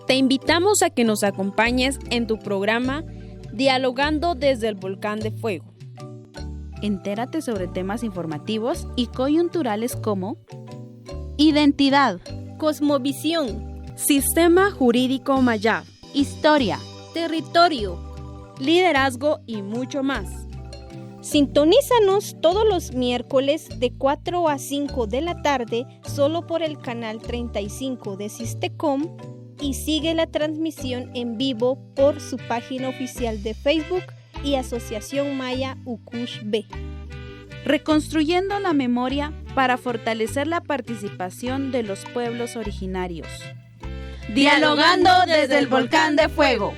Te invitamos a que nos acompañes en tu programa Dialogando desde el Volcán de Fuego. Entérate sobre temas informativos y coyunturales como identidad, cosmovisión, sistema jurídico maya, historia, territorio, liderazgo y mucho más. Sintonízanos todos los miércoles de 4 a 5 de la tarde solo por el canal 35 de Sistecom y sigue la transmisión en vivo por su página oficial de Facebook y Asociación Maya Ukush B. Reconstruyendo la memoria para fortalecer la participación de los pueblos originarios. Dialogando desde el Volcán de Fuego.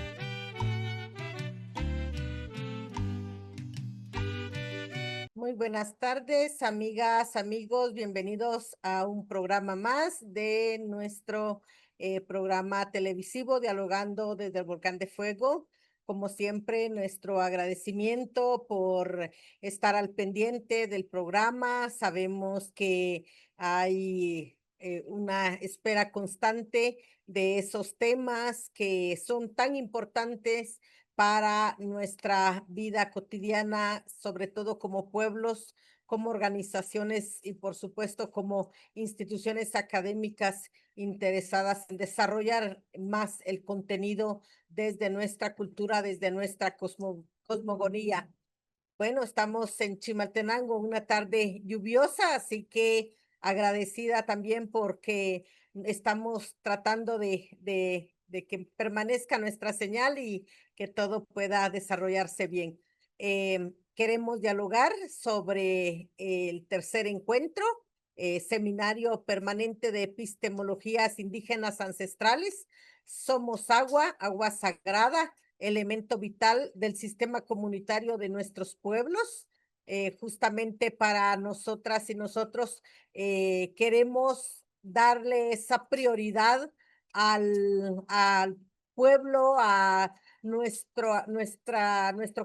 Muy buenas tardes, amigas, amigos. Bienvenidos a un programa más de nuestro programa televisivo Dialogando desde el Volcán de Fuego. Como siempre, nuestro agradecimiento por estar al pendiente del programa. Sabemos que hay una espera constante de esos temas que son tan importantes para nuestra vida cotidiana, sobre todo como pueblos, como organizaciones y por supuesto como instituciones académicas interesadas en desarrollar más el contenido desde nuestra cultura, desde nuestra cosmogonía. Bueno, estamos en Chimaltenango, una tarde lluviosa, así que agradecida también porque estamos tratando de que permanezca nuestra señal y que todo pueda desarrollarse bien. Queremos dialogar sobre el tercer encuentro, seminario permanente de epistemologías indígenas ancestrales. Somos agua, agua sagrada, elemento vital del sistema comunitario de nuestros pueblos. Justamente para nosotras y nosotros queremos darle esa prioridad al pueblo, a nuestro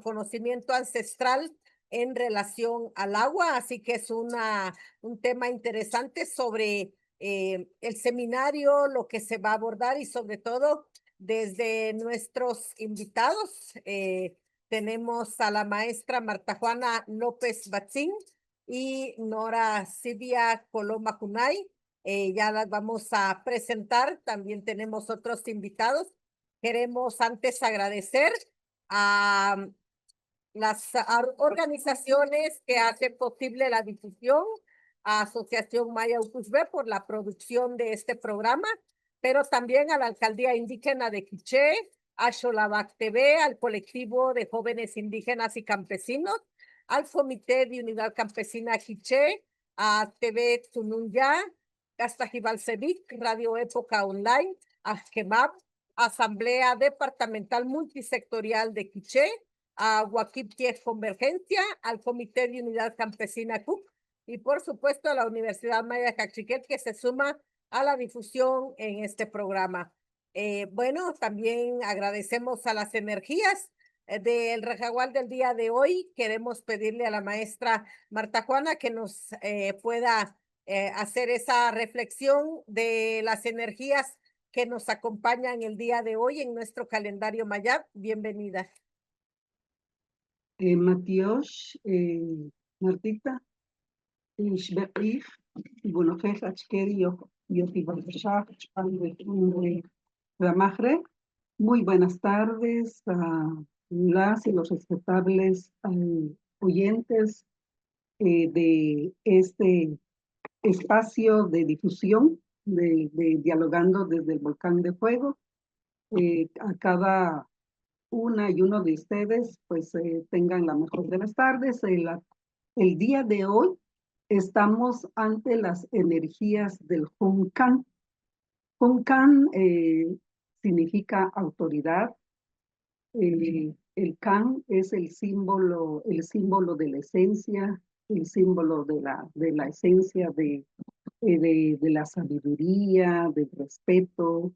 conocimiento ancestral en relación al agua. Así que es un tema interesante sobre el seminario, lo que se va a abordar y sobre todo desde nuestros invitados. Tenemos a la maestra Marta Juana López Batzín y Nora Silvia Coloma Junay. Ya las vamos a presentar. También tenemos otros invitados. Queremos antes agradecer a las organizaciones que hacen posible la difusión, a Asociación Maya Ucusbe por la producción de este programa, pero también a la Alcaldía Indígena de Quiché, a Xolabac TV, al colectivo de jóvenes indígenas y campesinos, al Comité de Unidad Campesina Quiché, a TV Tununya, Castajibalcevic, Radio Época Online, a GEMAP, Asamblea Departamental Multisectorial de Quiché, a Huaquiptiec Convergencia, al Comité de Unidad Campesina CUC y por supuesto a la Universidad Maya Cachiquel que se suma a la difusión en este programa. Bueno, también agradecemos a las energías del Rejagual del día de hoy. Queremos pedirle a la maestra Marta Juana que nos pueda hacer esa reflexión de las energías que nos acompañan el día de hoy en nuestro calendario maya. Bienvenida. Matías, Martita, Ishbeif, Bunofej, Achkeri, Yotibalshak, Ramajre. Muy buenas tardes a las y los respetables oyentes de este espacio de difusión de Dialogando desde el Volcán de Fuego. A cada una y uno de ustedes pues tengan la mejor de las tardes. El día de hoy estamos ante las energías del Juncan. Juncan significa autoridad. El can es el símbolo de la esencia, el símbolo de la esencia de la sabiduría, del respeto,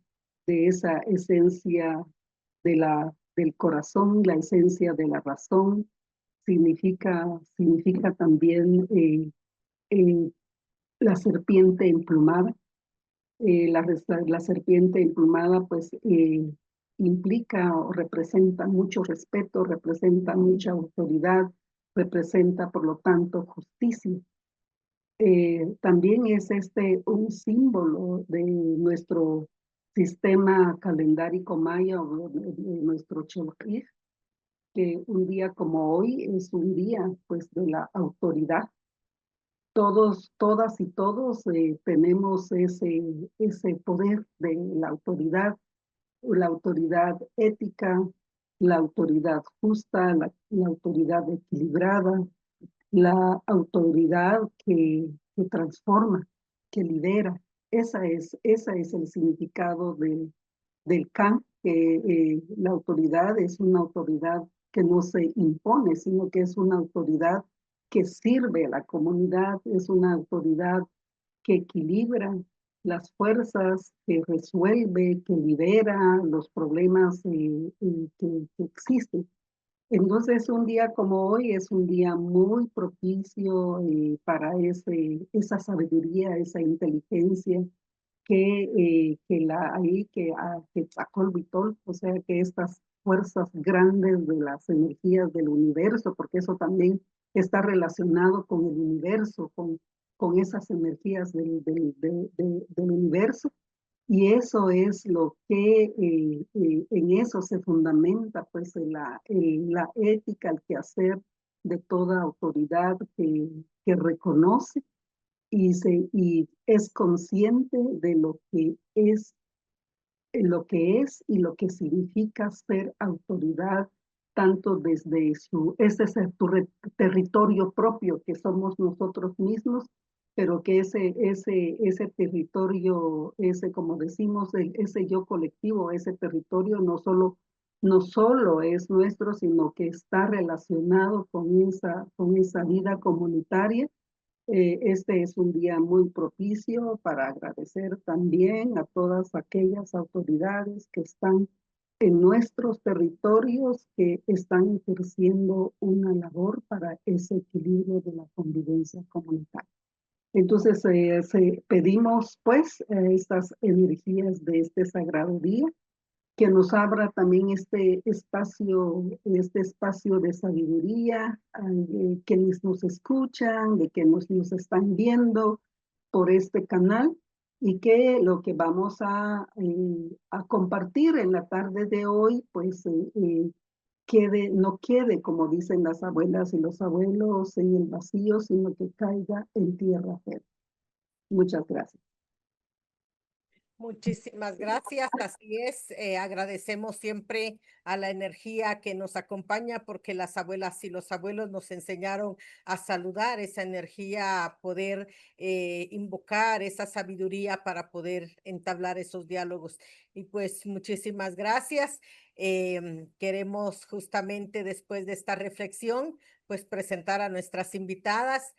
de esa esencia del corazón, la esencia de la razón. Significa también la serpiente emplumada, La serpiente emplumada pues implica o representa mucho respeto, representa mucha autoridad, representa por lo tanto justicia. También es un símbolo de nuestro sistema calendárico maya o de nuestro Cholquij, que un día como hoy es un día pues de la autoridad. Todos, todas y todos tenemos ese poder de la autoridad ética, la autoridad justa, la autoridad equilibrada, la autoridad que transforma, que lidera. Esa es el significado del Kan, que la autoridad es una autoridad que no se impone, sino que es una autoridad que sirve a la comunidad, es una autoridad que equilibra las fuerzas, que resuelve, que libera los problemas que existen. Entonces, un día como hoy es un día muy propicio para esa sabiduría, esa inteligencia que Tzakol Vitol, o sea, que estas fuerzas grandes de las energías del universo, porque eso también está relacionado con el universo, con esas energías del universo. Y eso es lo que en eso se fundamenta pues la ética, el quehacer de toda autoridad que reconoce y es consciente de lo que es y lo que significa ser autoridad, tanto desde ese territorio propio que somos nosotros mismos, pero que ese territorio, como decimos, ese yo colectivo, ese territorio no solo es nuestro, sino que está relacionado con esa vida comunitaria. Este es un día muy propicio para agradecer también a todas aquellas autoridades que están en nuestros territorios, que están ejerciendo una labor para ese equilibrio de la convivencia comunitaria. Entonces, pedimos pues estas energías de este sagrado día, que nos abra también este espacio de sabiduría, de quienes nos escuchan, de quienes nos están viendo por este canal, y que lo que vamos a compartir en la tarde de hoy, pues no quede, como dicen las abuelas y los abuelos, en el vacío, sino que caiga en tierra fértil. Muchas gracias. Muchísimas gracias, así es. Agradecemos siempre a la energía que nos acompaña porque las abuelas y los abuelos nos enseñaron a saludar esa energía, a poder invocar esa sabiduría para poder entablar esos diálogos. Y pues muchísimas gracias. Queremos justamente después de esta reflexión, pues presentar a nuestras invitadas,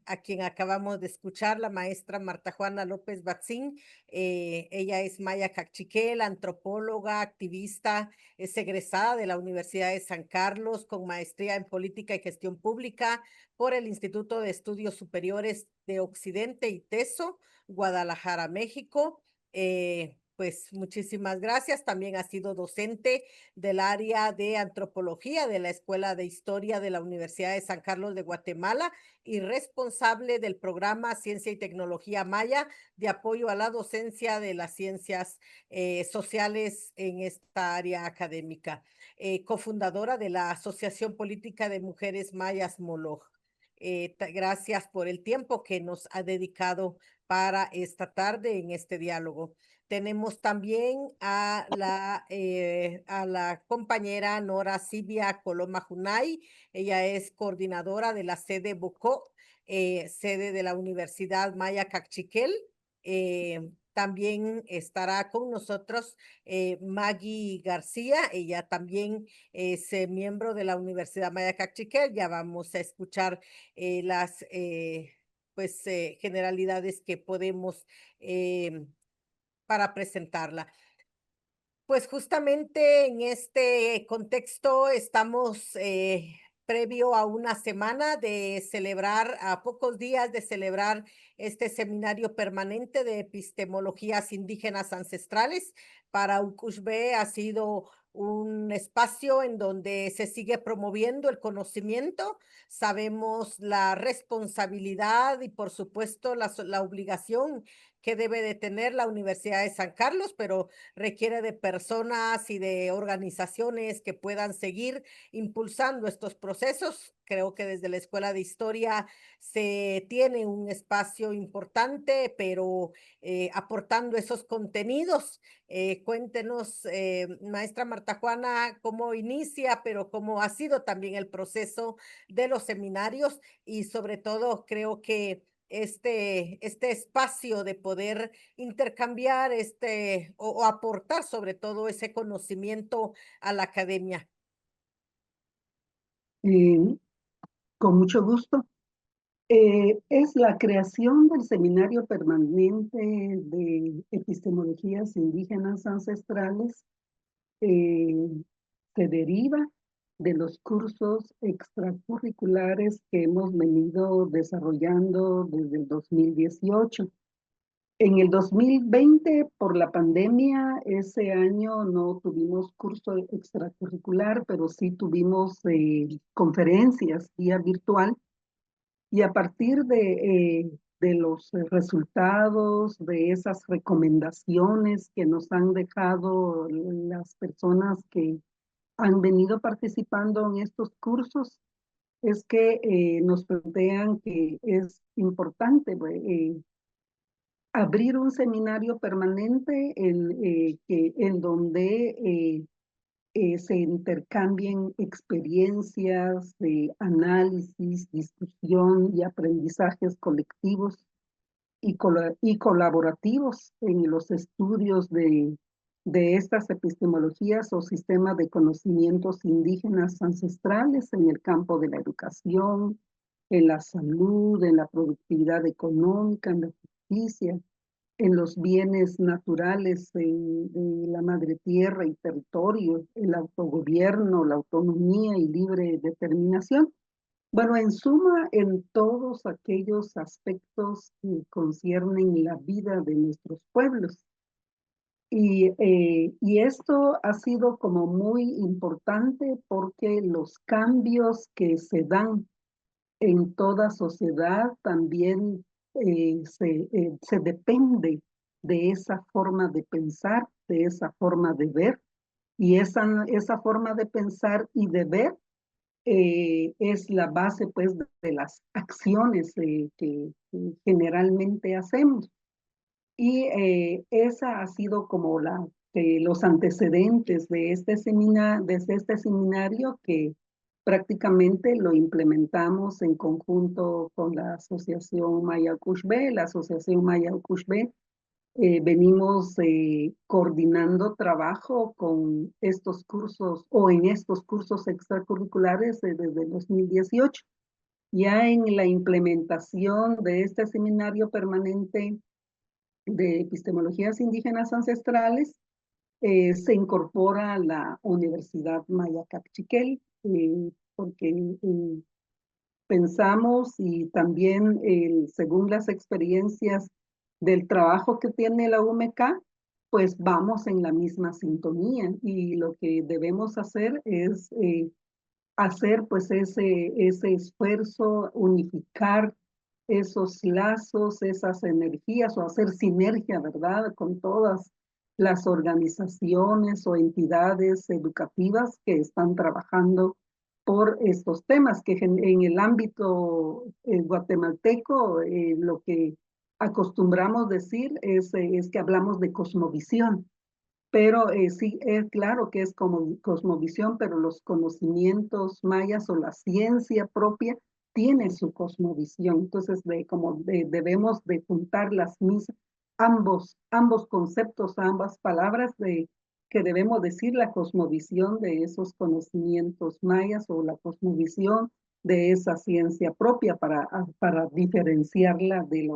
a quien acabamos de escuchar, la maestra Marta Juana López Batzín. Ella es Maya Cachiquel, antropóloga, activista, es egresada de la Universidad de San Carlos con maestría en política y gestión pública por el Instituto de Estudios Superiores de Occidente, ITESO, Guadalajara, México. Pues muchísimas gracias. También ha sido docente del área de antropología de la Escuela de Historia de la Universidad de San Carlos de Guatemala y responsable del programa Ciencia y Tecnología Maya de apoyo a la docencia de las ciencias sociales en esta área académica. Cofundadora de la Asociación Política de Mujeres Mayas Moloch. Gracias por el tiempo que nos ha dedicado para esta tarde en este diálogo. Tenemos también a la compañera Nora Sibia Coloma Junay. Ella es coordinadora de la sede Bocó, sede de la Universidad Maya Cachiquel. También estará con nosotros Maggie García. Ella también es miembro de la Universidad Maya Cachiquel. Ya vamos a escuchar las generalidades que podemos para presentarla. Pues justamente en este contexto estamos previo a una semana de celebrar, a pocos días de celebrar este seminario permanente de epistemologías indígenas ancestrales. Para UCUSB ha sido un espacio en donde se sigue promoviendo el conocimiento. Sabemos la responsabilidad y, por supuesto, la obligación que debe de tener la Universidad de San Carlos, pero requiere de personas y de organizaciones que puedan seguir impulsando estos procesos. Creo que desde la Escuela de Historia se tiene un espacio importante, pero aportando esos contenidos. Cuéntenos, maestra Marta Juana, cómo inicia, pero cómo ha sido también el proceso de los seminarios y sobre todo creo que este espacio de poder intercambiar o aportar sobre todo ese conocimiento a la academia. Eh, con mucho gusto. Es la creación del Seminario Permanente de Epistemologías Indígenas Ancestrales. eh, Se deriva de los cursos extracurriculares que hemos venido desarrollando desde el 2018. En el 2020, por la pandemia, ese año no tuvimos curso extracurricular, pero sí tuvimos conferencias vía virtual. Y a partir de los resultados, de esas recomendaciones que nos han dejado las personas que han venido participando en estos cursos, es que nos plantean que es importante abrir un seminario permanente en donde se intercambien experiencias de análisis, discusión y aprendizajes colectivos y colaborativos en los estudios de estas epistemologías o sistemas de conocimientos indígenas ancestrales en el campo de la educación, en la salud, en la productividad económica, en la justicia, en los bienes naturales, en la madre tierra y territorio, el autogobierno, la autonomía y libre determinación. Bueno, en suma, en todos aquellos aspectos que conciernen la vida de nuestros pueblos. Y esto ha sido como muy importante porque los cambios que se dan en toda sociedad también se depende de esa forma de pensar, de esa forma de ver, y esa forma de pensar y de ver es la base pues de las acciones que generalmente hacemos. Y esa ha sido como los antecedentes de desde este seminario que prácticamente lo implementamos en conjunto con la Asociación Maya Cushbe. La Asociación Maya Cushbe venimos coordinando trabajo con estos cursos o en estos cursos extracurriculares desde el 2018. Ya en la implementación de este seminario permanente de epistemologías indígenas ancestrales, se incorpora la Universidad Maya Capchiquel, porque pensamos y también según las experiencias del trabajo que tiene la UMK, pues vamos en la misma sintonía y lo que debemos hacer es hacer pues ese esfuerzo, unificar esos lazos, esas energías o hacer sinergia, ¿verdad? Con todas las organizaciones o entidades educativas que están trabajando por estos temas, que en el ámbito guatemalteco lo que acostumbramos decir es que hablamos de cosmovisión, pero sí, es claro que es como cosmovisión, pero los conocimientos mayas o la ciencia propia tiene su cosmovisión. Entonces, debemos de juntar ambos conceptos, ambas palabras que debemos decir la cosmovisión de esos conocimientos mayas o la cosmovisión de esa ciencia propia para diferenciarla de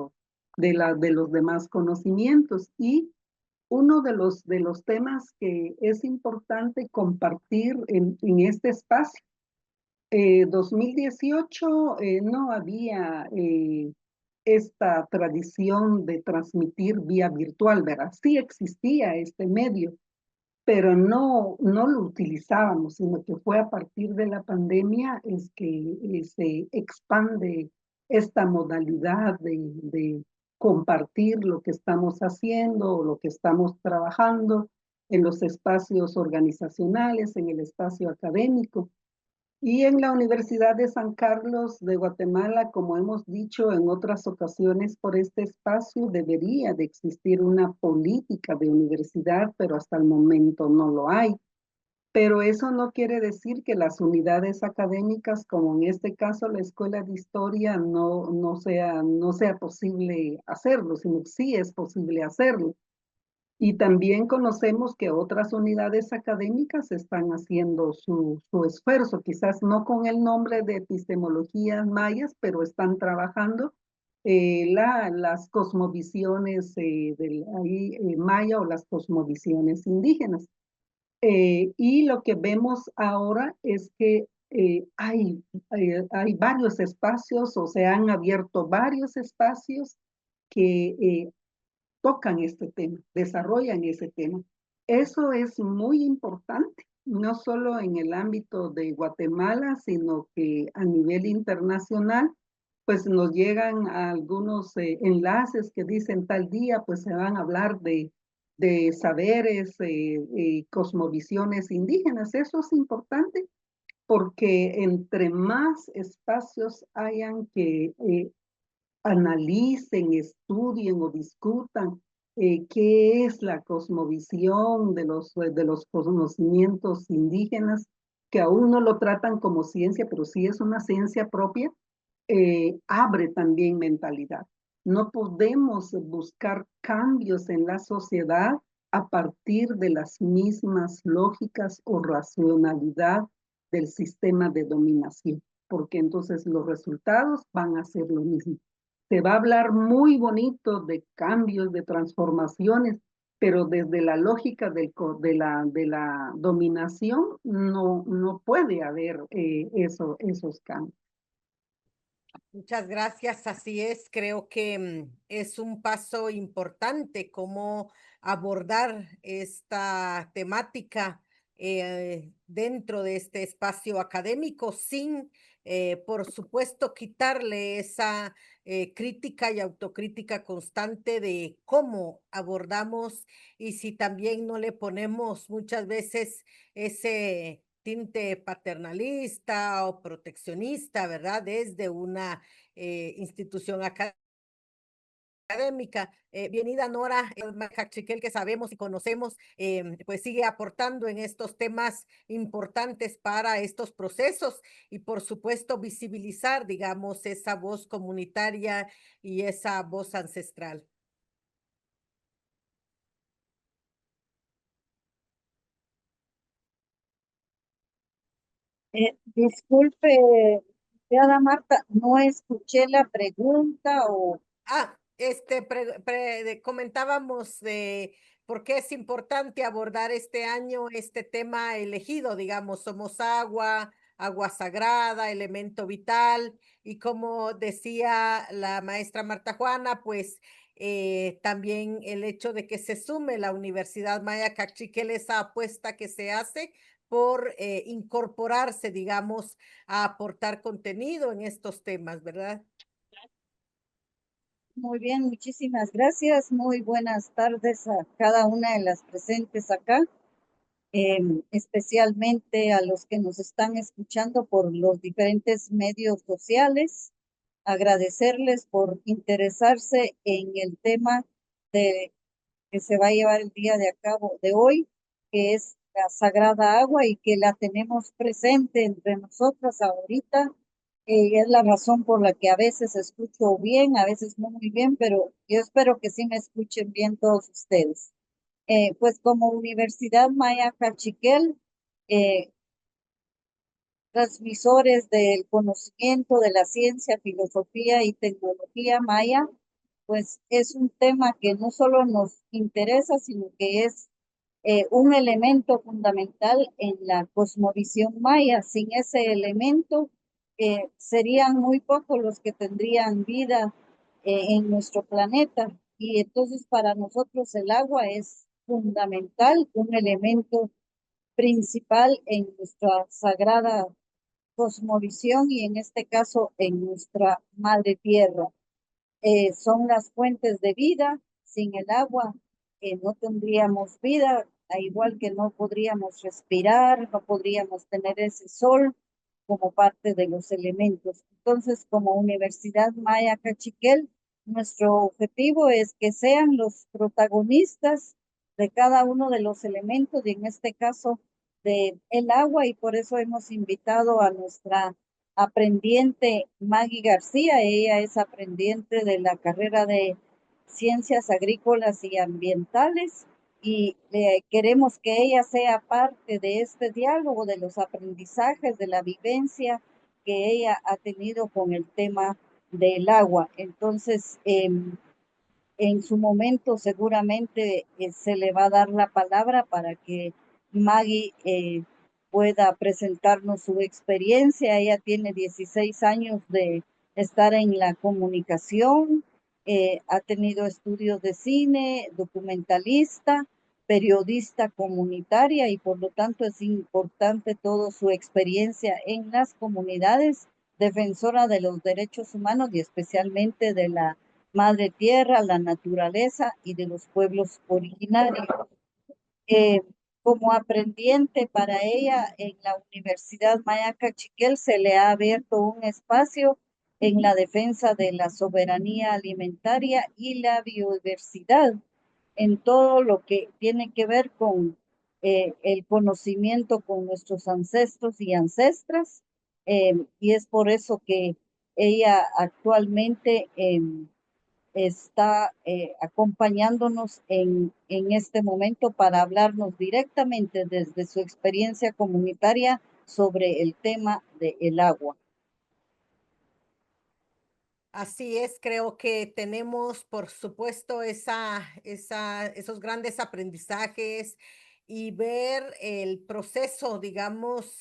los demás conocimientos. Y uno de los temas que es importante compartir en este espacio. 2018 no había esta tradición de transmitir vía virtual, ¿verdad? Sí existía este medio, pero no lo utilizábamos, sino que fue a partir de la pandemia es que se expande esta modalidad de compartir lo que estamos haciendo o lo que estamos trabajando en los espacios organizacionales, en el espacio académico. Y en la Universidad de San Carlos de Guatemala, como hemos dicho en otras ocasiones por este espacio, debería de existir una política de universidad, pero hasta el momento no lo hay. Pero eso no quiere decir que las unidades académicas, como en este caso la Escuela de Historia, no sea posible hacerlo, sino que sí es posible hacerlo. Y también conocemos que otras unidades académicas están haciendo su esfuerzo, quizás no con el nombre de epistemologías mayas, pero están trabajando las cosmovisiones maya o las cosmovisiones indígenas. Y lo que vemos ahora es que hay varios espacios o se han abierto varios espacios que tocan este tema, desarrollan ese tema. Eso es muy importante, no solo en el ámbito de Guatemala, sino que a nivel internacional, pues nos llegan algunos enlaces que dicen tal día, pues se van a hablar de saberes, cosmovisiones indígenas. Eso es importante porque entre más espacios hayan que analicen, estudien o discutan qué es la cosmovisión de los conocimientos indígenas, que aún no lo tratan como ciencia, pero sí es una ciencia propia, abre también mentalidad. No podemos buscar cambios en la sociedad a partir de las mismas lógicas o racionalidad del sistema de dominación, porque entonces los resultados van a ser lo mismo. Se va a hablar muy bonito de cambios, de transformaciones, pero desde la lógica de la dominación no puede haber esos cambios. Muchas gracias, así es. Creo que es un paso importante cómo abordar esta temática dentro de este espacio académico sin, por supuesto, quitarle esa crítica y autocrítica constante de cómo abordamos y si también no le ponemos muchas veces ese tinte paternalista o proteccionista, ¿verdad? Desde una institución académica. Bienvenida Nora Macachiquel, que sabemos y conocemos, pues sigue aportando en estos temas importantes para estos procesos y por supuesto visibilizar, digamos, esa voz comunitaria y esa voz ancestral. Disculpe, Ana Marta, no escuché la pregunta o Comentábamos de por qué es importante abordar este año este tema elegido, digamos, somos agua, agua sagrada, elemento vital, y como decía la maestra Marta Juana, pues también el hecho de que se sume la Universidad Maya Cachiquel, esa apuesta que se hace por incorporarse, digamos, a aportar contenido en estos temas, ¿verdad? muy bien, muchísimas gracias. Muy buenas tardes a cada una de las presentes acá, especialmente a los que nos están escuchando por los diferentes medios sociales. Agradecerles por interesarse en el tema de, que se va a llevar el día de cabo de hoy, que es la sagrada agua y que la tenemos presente entre nosotras ahorita. Es la razón por la que a veces escucho bien, a veces no muy bien, pero yo espero que sí me escuchen bien todos ustedes. Pues como Universidad Maya Cachiquel, eh, transmisores del conocimiento de la ciencia, filosofía y tecnología maya, pues es un tema que no solo nos interesa, sino que es un elemento fundamental en la cosmovisión maya. Sin ese elemento, serían muy pocos los que tendrían vida en nuestro planeta. Y entonces para nosotros el agua es fundamental, un elemento principal en nuestra sagrada cosmovisión y en este caso en nuestra madre tierra. Son las fuentes de vida. Sin el agua no tendríamos vida, al igual que no podríamos respirar, no podríamos tener ese sol como parte de los elementos. Entonces, como Universidad Maya Cachiquel, nuestro objetivo es que sean los protagonistas de cada uno de los elementos, y en este caso de el agua, y por eso hemos invitado a nuestra aprendiente Maggie García. Ella es aprendiente de la carrera de Ciencias Agrícolas y Ambientales y queremos que ella sea parte de este diálogo, de los aprendizajes, de la vivencia que ella ha tenido con el tema del agua. Entonces, en su momento seguramente se le va a dar la palabra para que Maggie pueda presentarnos su experiencia. Ella tiene 16 años de estar en la comunicación, ha tenido estudios de cine, documentalista, periodista comunitaria, y por lo tanto es importante toda su experiencia en las comunidades, defensora de los derechos humanos y especialmente de la madre tierra, la naturaleza y de los pueblos originarios. Eh, Como aprendiente para ella en la Universidad Maya Cachiquel se le ha abierto un espacio en la defensa de la soberanía alimentaria y la biodiversidad, en todo lo que tiene que ver con el conocimiento con nuestros ancestros y ancestras, y es por eso que ella actualmente está acompañándonos en este momento para hablarnos directamente desde su experiencia comunitaria sobre el tema del agua. Así es, creo que tenemos, por supuesto, esos grandes aprendizajes y ver el proceso, digamos,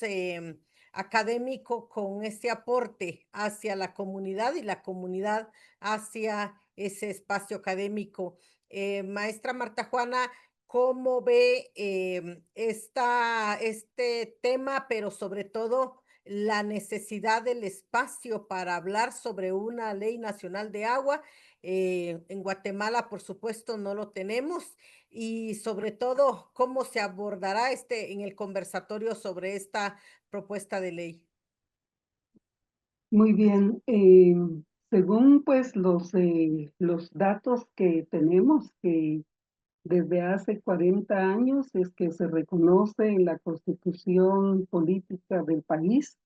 académico con ese aporte hacia la comunidad y la comunidad hacia ese espacio académico. Maestra Marta Juana, ¿cómo ve este tema, pero sobre todo la necesidad del espacio para hablar sobre una ley nacional de agua? En Guatemala, por supuesto, no lo tenemos. Y sobre todo, ¿cómo se abordará en el conversatorio sobre esta propuesta de ley? Muy bien. Según pues los datos que tenemos, que desde hace 40 años es que se reconoce en la Constitución Política del país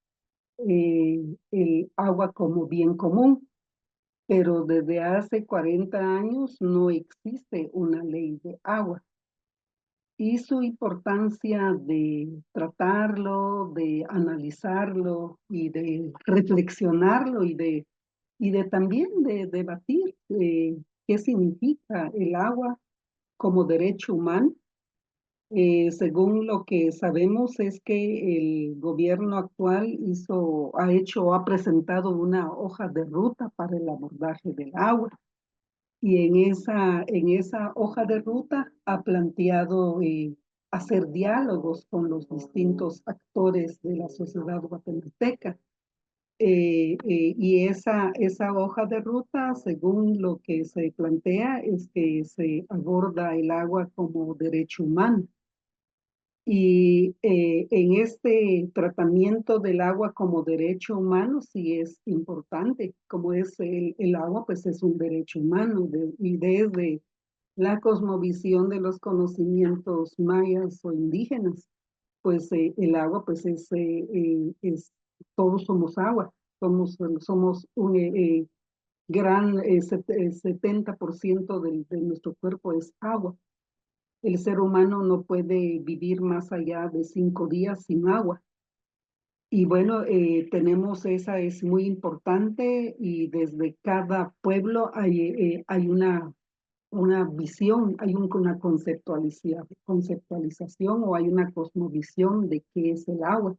el agua como bien común, pero desde hace 40 años no existe una ley de agua. Y su importancia de tratarlo, de analizarlo y de reflexionarlo y de también de debatir qué significa el agua como derecho humano. Según lo que sabemos es que el gobierno actual ha presentado una hoja de ruta para el abordaje del agua. Y en esa hoja de ruta ha planteado hacer diálogos con los distintos actores de la sociedad guatemalteca. Y esa hoja de ruta, según lo que se plantea, es que se aborda el agua como derecho humano. Y en este tratamiento del agua como derecho humano sí es importante, como es el agua, pues es un derecho humano, y desde la cosmovisión de los conocimientos mayas o indígenas, pues el agua pues todos somos agua, somos un gran 70% de nuestro cuerpo es agua. El ser humano no puede vivir más allá de 5 días sin agua. Y bueno, esa es muy importante, y desde cada pueblo hay una visión, hay una conceptualización o hay una cosmovisión de qué es el agua.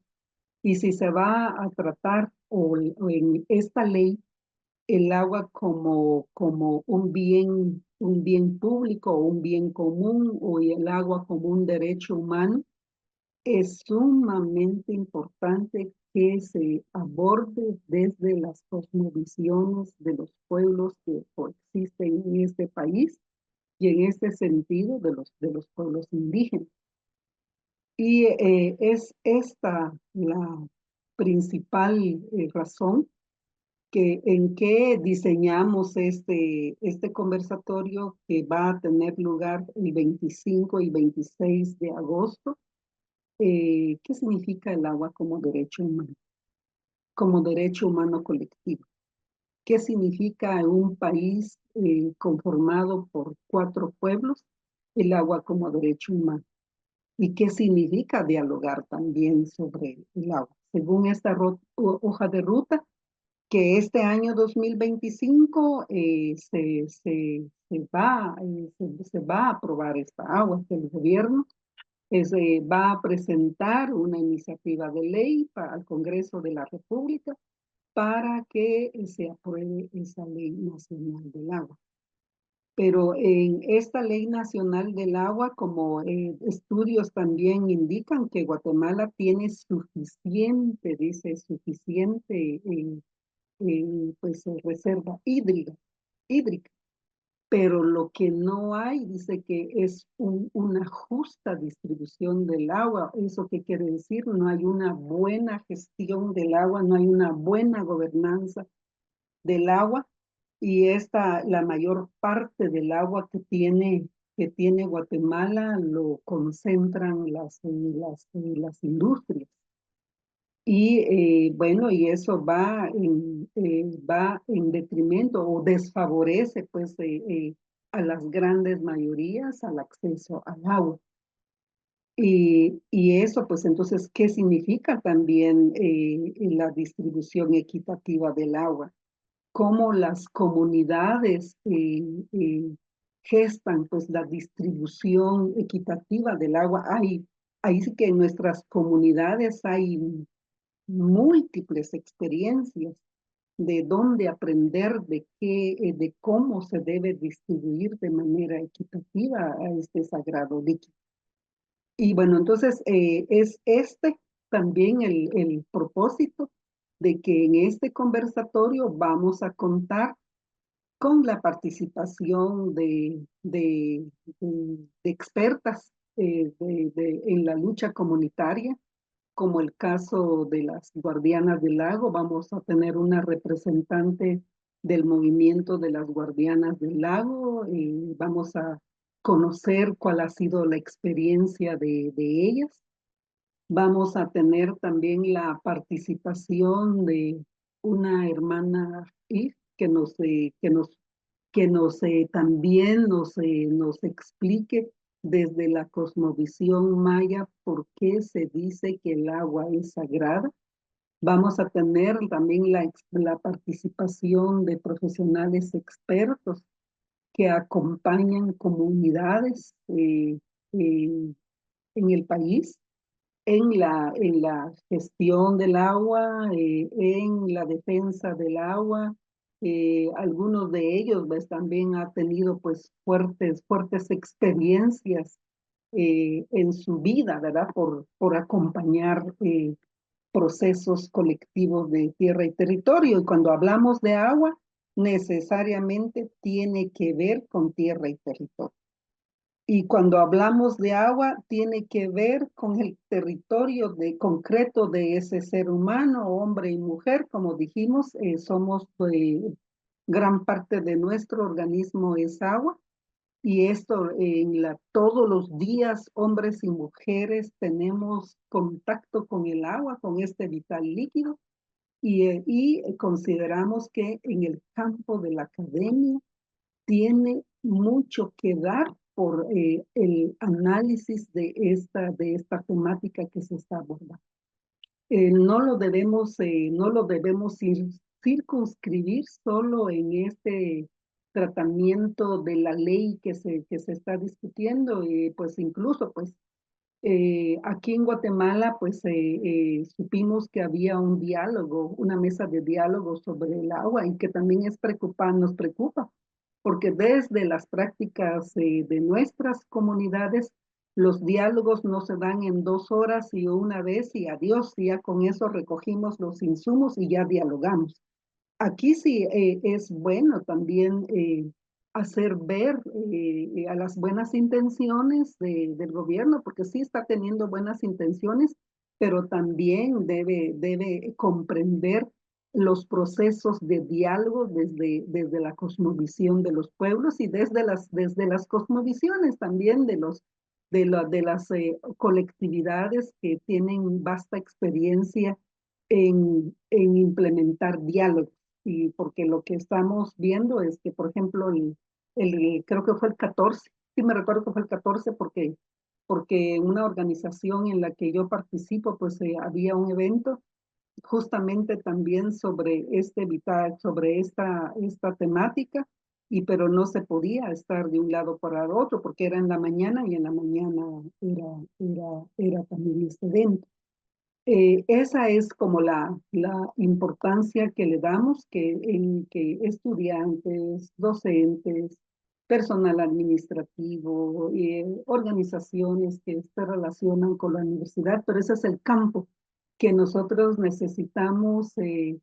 Y si se va a tratar o en esta ley el agua como un bien público o un bien común, o el agua como un derecho humano, es sumamente importante que se aborde desde las cosmovisiones de los pueblos que coexisten en este país y en este sentido de los pueblos indígenas. Y es esta la principal razón en que diseñamos este conversatorio que va a tener lugar el 25 y 26 de agosto. ¿Qué significa el agua como derecho humano colectivo? ¿Qué significa en un país conformado por 4 pueblos el agua como derecho humano? ¿Y qué significa dialogar también sobre el agua? Según esta hoja de ruta, que este año 2025 se va a aprobar esta agua, que el gobierno va a presentar una iniciativa de ley al Congreso de la República para que se apruebe esa ley nacional del agua. Pero en esta ley nacional del agua, como estudios también indican que Guatemala tiene suficiente, dice, suficiente pues reserva hídrica, pero lo que no hay, dice que es una justa distribución del agua. ¿Eso qué quiere decir? No hay una buena gestión del agua, no hay una buena gobernanza del agua, y la mayor parte del agua que tiene Guatemala lo concentran las industrias. Y bueno, y eso va en detrimento o desfavorece pues a las grandes mayorías al acceso al agua. Y eso pues entonces, ¿qué significa también la distribución equitativa del agua? Cómo las comunidades gestan pues la distribución equitativa del agua. Ahí sí que en nuestras comunidades hay múltiples experiencias de dónde aprender de cómo se debe distribuir de manera equitativa a este sagrado líquido. Y bueno, entonces es también el propósito de que en este conversatorio vamos a contar con la participación de expertas en la lucha comunitaria, como el caso de las Guardianas del Lago. Vamos a tener una representante del movimiento de las Guardianas del Lago, y vamos a conocer cuál ha sido la experiencia de ellas. Vamos a tener también la participación de una hermana que también nos explique desde la cosmovisión maya por qué se dice que el agua es sagrada. Vamos a tener también la participación de profesionales expertos que acompañan comunidades en el país en la gestión del agua, en la defensa del agua. Algunos de ellos pues, también han tenido pues fuertes experiencias en su vida, ¿verdad? Por acompañar procesos colectivos de tierra y territorio. Y cuando hablamos de agua, necesariamente tiene que ver con tierra y territorio. Y cuando hablamos de agua, tiene que ver con el territorio concreto de ese ser humano, hombre y mujer. Como dijimos, gran parte de nuestro organismo es agua. Y esto todos los días, hombres y mujeres, tenemos contacto con el agua, con este vital líquido. Y consideramos que en el campo de la academia tiene mucho que dar por el análisis de esta temática que se está abordando. No lo debemos circunscribir solo en este tratamiento de la ley que se está discutiendo, pues incluso pues Aquí en Guatemala, pues supimos que había un diálogo, una mesa de diálogo sobre el agua y que también nos preocupa, porque desde las prácticas de nuestras comunidades, los diálogos no se dan en 2 horas y una vez y adiós, y ya con eso recogimos los insumos y ya dialogamos. Aquí sí es bueno también hacer ver a las buenas intenciones del gobierno, porque sí está teniendo buenas intenciones, pero también debe comprender los procesos de diálogo desde la cosmovisión de los pueblos y desde las cosmovisiones también de las colectividades que tienen vasta experiencia en implementar diálogo. Y porque lo que estamos viendo es que, por ejemplo, creo que fue el 14, sí me recuerdo que fue el 14 porque en una organización en la que yo participo, pues había un evento justamente también sobre esta temática, pero no se podía estar de un lado para el otro porque era en la mañana y en la mañana era también este evento. Esa es como la importancia que le damos, en que estudiantes, docentes, personal administrativo, organizaciones que se relacionan con la universidad, pero ese es el campo que nosotros necesitamos eh,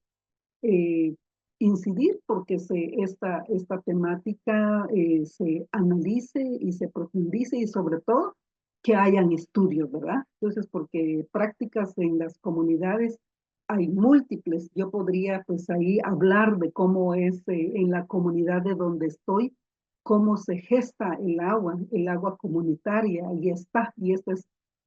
incidir porque esta temática se analice y se profundice y sobre todo que hayan estudios, ¿verdad? Entonces, porque prácticas en las comunidades hay múltiples. Yo podría pues ahí hablar de cómo es en la comunidad de donde estoy, cómo se gesta el agua comunitaria, y esta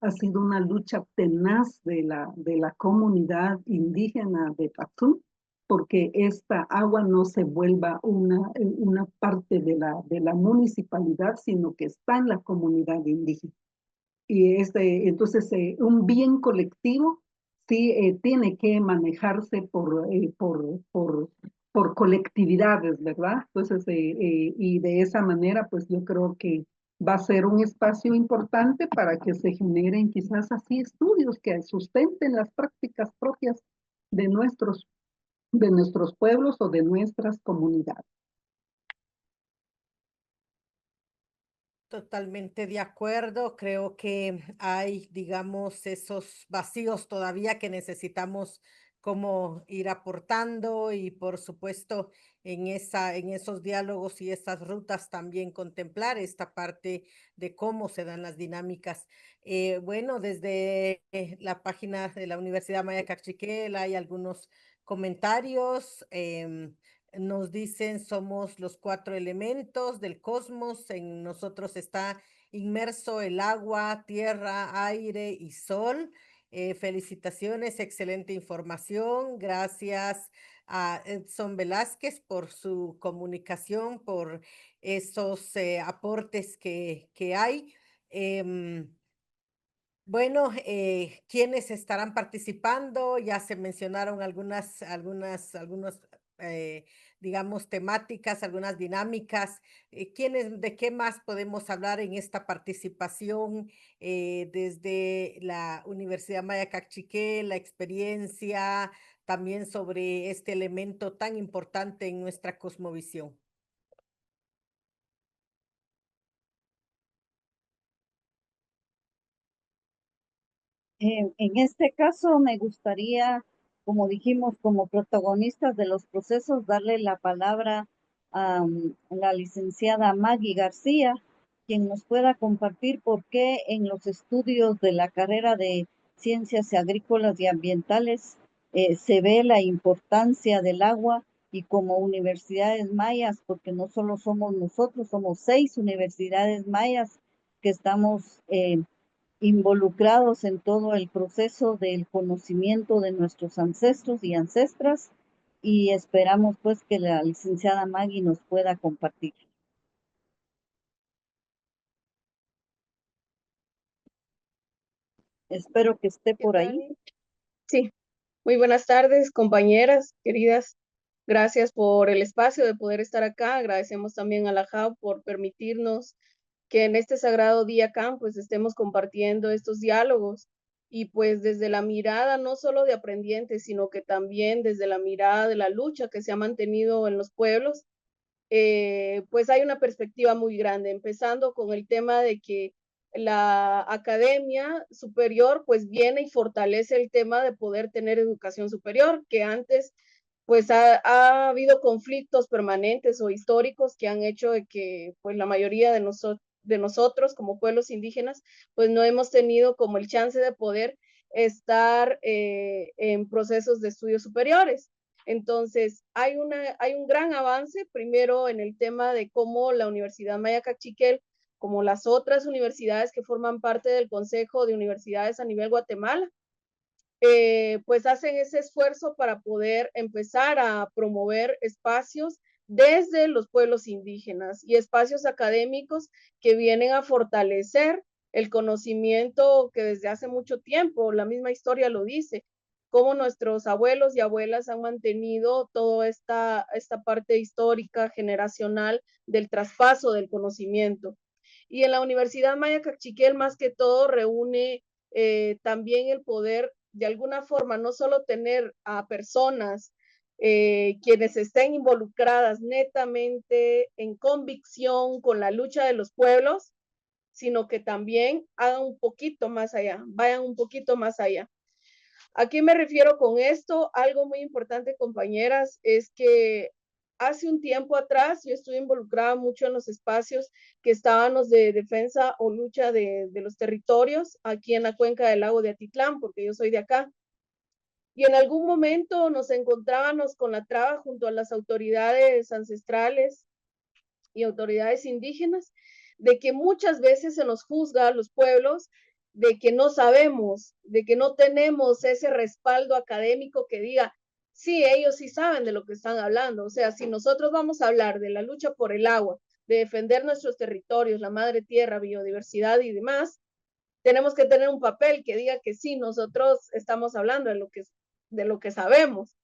ha sido una lucha tenaz de la comunidad indígena de Patzún, porque esta agua no se vuelva una parte de la municipalidad, sino que está en la comunidad indígena. Y entonces, un bien colectivo sí tiene que manejarse por colectividades, ¿verdad? Entonces, y de esa manera, pues yo creo que va a ser un espacio importante para que se generen quizás así estudios que sustenten las prácticas propias de nuestros pueblos o de nuestras comunidades. Totalmente de acuerdo. Creo que hay, digamos, esos vacíos todavía que necesitamos como ir aportando y por supuesto en esos diálogos y esas rutas también contemplar esta parte de cómo se dan las dinámicas. Bueno, desde la página de la Universidad Maya Cachiquel hay algunos comentarios. Nos dicen, somos los 4 elementos del cosmos, en nosotros está inmerso el agua, tierra, aire y sol. Felicitaciones, excelente información. Gracias a Edson Velázquez por su comunicación, por esos aportes que hay. Bueno, ¿quiénes estarán participando? Ya se mencionaron algunos, eh, digamos, temáticas, algunas dinámicas. ¿De qué más podemos hablar en esta participación desde la Universidad Maya Cachiqué, la experiencia también sobre este elemento tan importante en nuestra cosmovisión? En este caso, me gustaría, como dijimos, como protagonistas de los procesos, darle la palabra a la licenciada Maggie García, quien nos pueda compartir por qué en los estudios de la carrera de Ciencias Agrícolas y Ambientales se ve la importancia del agua y como universidades mayas, porque no solo somos nosotros, somos 6 universidades mayas que estamos involucrados en todo el proceso del conocimiento de nuestros ancestros y ancestras, y esperamos pues que la licenciada Maggie nos pueda compartir. Espero que esté ¿Qué por tal? ahí. Sí, muy buenas tardes, compañeras queridas. Gracias por el espacio de poder estar acá. Agradecemos también a la JAU por permitirnos que en este sagrado día acá, pues estemos compartiendo estos diálogos y pues desde la mirada no solo de aprendientes, sino que también desde la mirada de la lucha que se ha mantenido en los pueblos, pues hay una perspectiva muy grande, empezando con el tema de que la academia superior pues viene y fortalece el tema de poder tener educación superior, que antes pues ha habido conflictos permanentes o históricos que han hecho de que pues la mayoría de nosotros como pueblos indígenas pues no hemos tenido como el chance de poder estar en procesos de estudios superiores. Entonces, hay un gran avance, primero en el tema de cómo la Universidad Maya Cachiquel, como las otras universidades que forman parte del Consejo de Universidades a nivel Guatemala, pues hacen ese esfuerzo para poder empezar a promover espacios desde los pueblos indígenas y espacios académicos que vienen a fortalecer el conocimiento que desde hace mucho tiempo, la misma historia lo dice, cómo nuestros abuelos y abuelas han mantenido toda esta parte histórica, generacional del traspaso del conocimiento. Y en la Universidad Maya Cachiquel, más que todo, reúne también el poder de alguna forma no solo tener a personas quienes estén involucradas netamente en convicción con la lucha de los pueblos, sino que también hagan un poquito más allá, vayan un poquito más allá. ¿A qué me refiero con esto? Algo muy importante, compañeras, es que hace un tiempo atrás yo estuve involucrada mucho en los espacios que estábamos de defensa o lucha de los territorios aquí en la cuenca del lago de Atitlán, porque yo soy de acá. Y en algún momento nos encontrábamos con la traba junto a las autoridades ancestrales y autoridades indígenas, de que muchas veces se nos juzga a los pueblos de que no sabemos, de que no tenemos ese respaldo académico que diga, sí, ellos sí saben de lo que están hablando. O sea, si nosotros vamos a hablar de la lucha por el agua, de defender nuestros territorios, la madre tierra, biodiversidad y demás, tenemos que tener un papel que diga que sí, nosotros estamos hablando de lo que sabemos.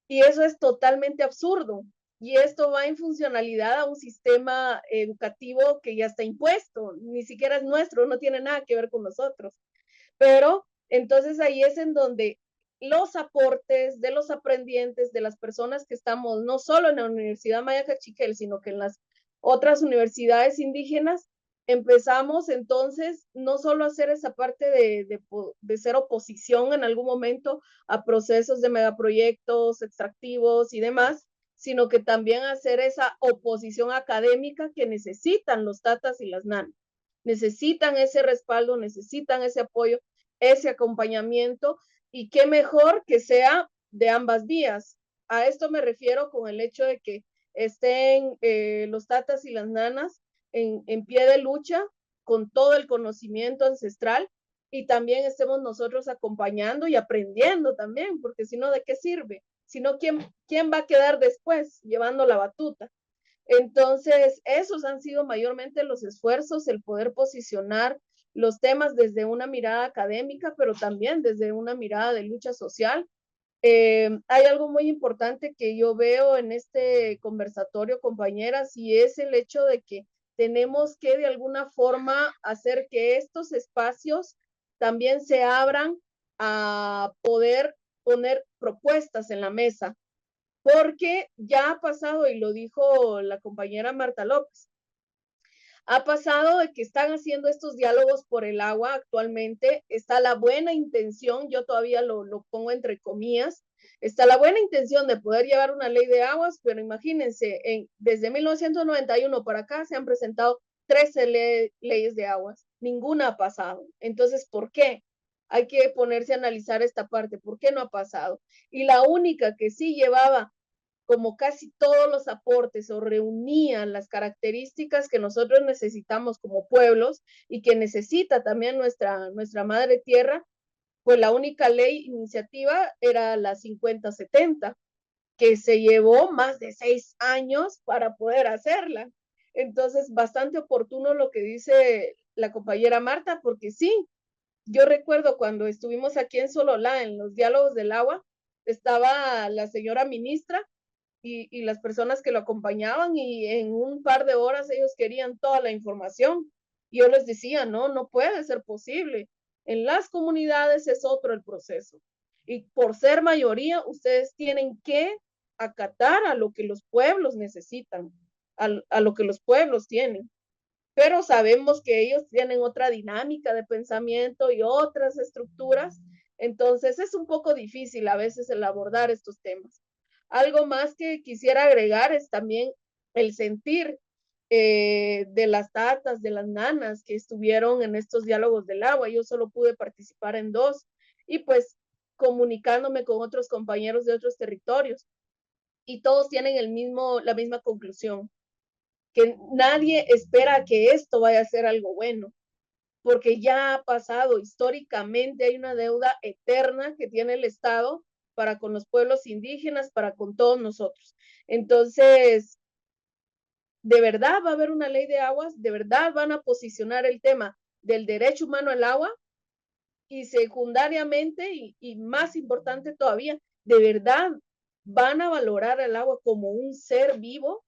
Y eso es totalmente absurdo. Y esto va en funcionalidad a un sistema educativo que ya está impuesto, ni siquiera es nuestro, no tiene nada que ver con nosotros. Pero entonces ahí es en donde los aportes de los aprendientes, de las personas que estamos no solo en la Universidad Maya Cachiquel, sino que en las otras universidades indígenas, empezamos entonces no solo a hacer esa parte de ser oposición en algún momento a procesos de megaproyectos extractivos y demás, sino que también hacer esa oposición académica que necesitan los tatas y las nanas. Necesitan ese respaldo, necesitan ese apoyo, ese acompañamiento, y qué mejor que sea de ambas vías. A esto me refiero con el hecho de que estén los tatas y las nanas en pie de lucha con todo el conocimiento ancestral y también estemos nosotros acompañando y aprendiendo también, porque si no, ¿de qué sirve? Si no, ¿quién va a quedar después llevando la batuta? Entonces, esos han sido mayormente los esfuerzos, el poder posicionar los temas desde una mirada académica, pero también desde una mirada de lucha social. Hay algo muy importante que yo veo en este conversatorio, compañeras, y es el hecho de que tenemos que de alguna forma hacer que estos espacios también se abran a poder poner propuestas en la mesa, porque ya ha pasado, y lo dijo la compañera Marta López, ha pasado de que están haciendo estos diálogos por el agua actualmente, está la buena intención, yo todavía lo pongo entre comillas, está la buena intención de poder llevar una ley de aguas, pero imagínense, desde 1991 para acá se han presentado 13 leyes de aguas, ninguna ha pasado. Entonces, ¿por qué? Hay que ponerse a analizar esta parte, ¿por qué no ha pasado? Y la única que sí llevaba como casi todos los aportes o reunían las características que nosotros necesitamos como pueblos y que necesita también nuestra madre tierra, pues la única ley iniciativa era la 5070, que se llevó más de 6 años para poder hacerla. Entonces, bastante oportuno lo que dice la compañera Marta, porque sí, yo recuerdo cuando estuvimos aquí en Sololá, en los diálogos del agua, estaba la señora ministra y las personas que lo acompañaban, y en un par de horas ellos querían toda la información, Y yo les decía, no, no puede ser posible. En las comunidades es otro el proceso. Y por ser mayoría, ustedes tienen que acatar a lo que los pueblos necesitan, a lo que los pueblos tienen. Pero sabemos que ellos tienen otra dinámica de pensamiento y otras estructuras, entonces es un poco difícil a veces el abordar estos temas. Algo más que quisiera agregar es también el sentir de las tatas, de las nanas que estuvieron en estos diálogos del agua. Yo solo pude participar en 2 y pues comunicándome con otros compañeros de otros territorios y todos tienen la misma conclusión, que nadie espera que esto vaya a ser algo bueno, porque ya ha pasado históricamente, hay una deuda eterna que tiene el Estado para con los pueblos indígenas, para con todos nosotros. Entonces, de verdad va a haber una ley de aguas, de verdad van a posicionar el tema del derecho humano al agua y secundariamente y más importante todavía, de verdad van a valorar el agua como un ser vivo,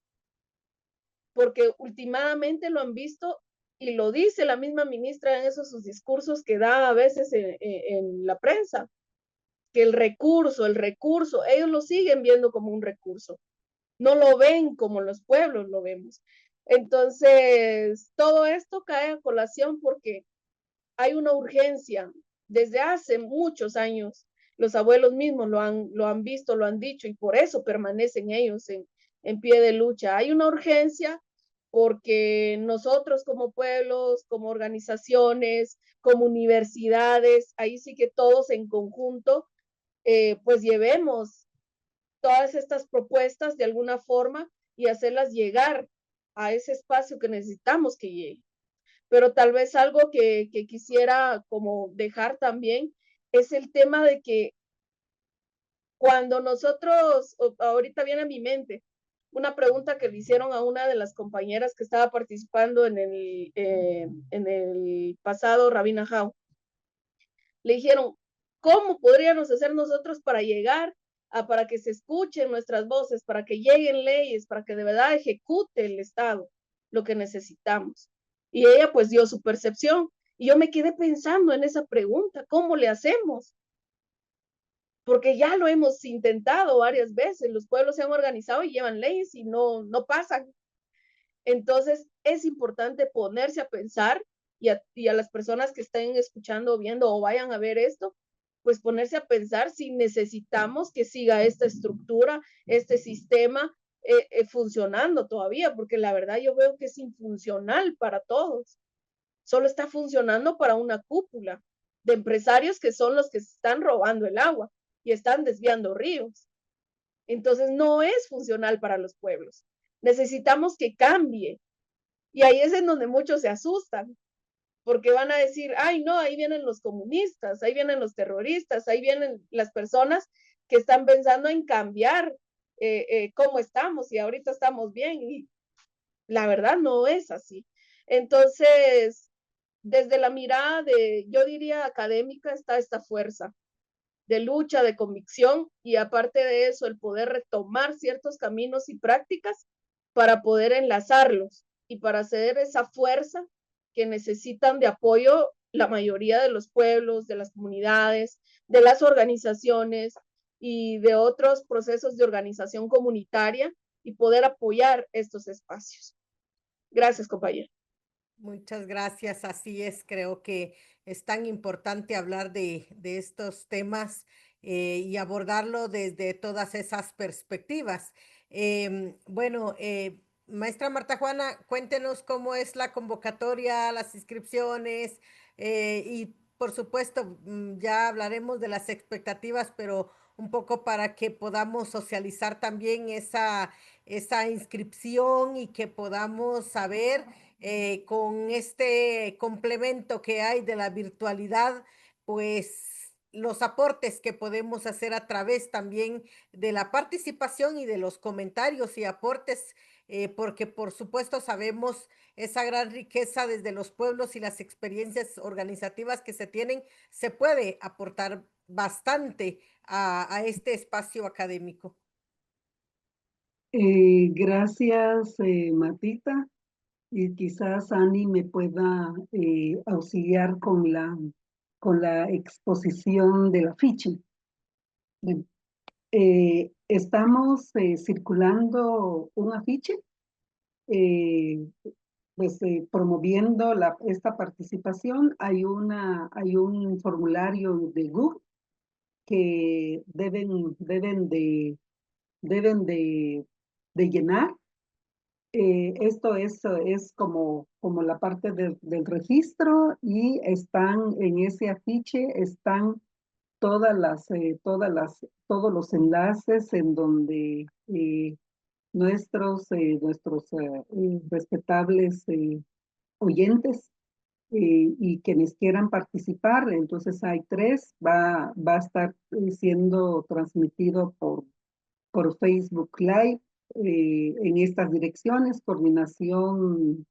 porque últimamente lo han visto y lo dice la misma ministra en esos sus discursos que da a veces en la prensa, que el recurso, ellos lo siguen viendo como un recurso, no lo ven como los pueblos lo vemos. Entonces, todo esto cae a colación porque hay una urgencia desde hace muchos años. Los abuelos mismos lo han visto, lo han dicho y por eso permanecen ellos en pie de lucha. Hay una urgencia porque nosotros como pueblos, como organizaciones, como universidades, ahí sí que todos en conjunto, pues llevemos todas estas propuestas de alguna forma y hacerlas llegar a ese espacio que necesitamos que llegue. Pero tal vez algo que quisiera como dejar también es el tema de que cuando nosotros, ahorita viene a mi mente, una pregunta que le hicieron a una de las compañeras que estaba participando en el pasado Rabina Jau. Le dijeron, ¿cómo podríamos hacer nosotros para llegar para que se escuchen nuestras voces, para que lleguen leyes, para que de verdad ejecute el Estado lo que necesitamos? Y ella pues dio su percepción. Y yo me quedé pensando en esa pregunta, ¿cómo le hacemos? Porque ya lo hemos intentado varias veces, los pueblos se han organizado y llevan leyes y no pasan. Entonces es importante ponerse a pensar y a las personas que estén escuchando o viendo o vayan a ver esto, pues ponerse a pensar si necesitamos que siga esta estructura, este sistema funcionando todavía, porque la verdad yo veo que es infuncional para todos. Solo está funcionando para una cúpula de empresarios que son los que se están robando el agua y están desviando ríos. Entonces no es funcional para los pueblos. Necesitamos que cambie. Y ahí es en donde muchos se asustan, porque van a decir, ay, no, ahí vienen los comunistas, ahí vienen los terroristas, ahí vienen las personas que están pensando en cambiar cómo estamos y ahorita estamos bien. Y la verdad no es así. Entonces, desde la mirada yo diría, académica, está esta fuerza de lucha, de convicción y aparte de eso, el poder retomar ciertos caminos y prácticas para poder enlazarlos y para hacer esa fuerza que necesitan de apoyo la mayoría de los pueblos, de las comunidades, de las organizaciones y de otros procesos de organización comunitaria y poder apoyar estos espacios. Gracias, compañero. Muchas gracias. Así es, creo que es tan importante hablar de estos temas y abordarlo desde todas esas perspectivas. Bueno, maestra Marta Juana, cuéntenos cómo es la convocatoria, las inscripciones y por supuesto ya hablaremos de las expectativas, pero un poco para que podamos socializar también esa inscripción y que podamos saber con este complemento que hay de la virtualidad, pues los aportes que podemos hacer a través también de la participación y de los comentarios y aportes, porque por supuesto sabemos esa gran riqueza desde los pueblos y las experiencias organizativas que se tienen, se puede aportar bastante a este espacio académico. Gracias, Matita. y quizás Ani me pueda auxiliar con la exposición del afiche. Bueno, estamos circulando un afiche, eh, pues promoviendo esta participación. Hay un formulario de Google que deben de llenar. Esto es como la parte del registro, y están en ese afiche, están todos los enlaces en donde nuestros respetables oyentes y quienes quieran participar. Entonces hay tres, va a estar siendo transmitido por Facebook Live en estas direcciones: Coordinación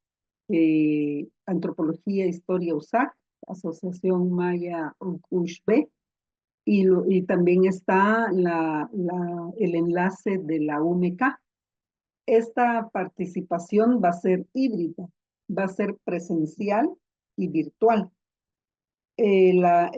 Antropología e Historia USAC, Asociación Maya UXB, y también está el enlace de la UMK. Esta participación va a ser híbrida, va a ser presencial y virtual. En la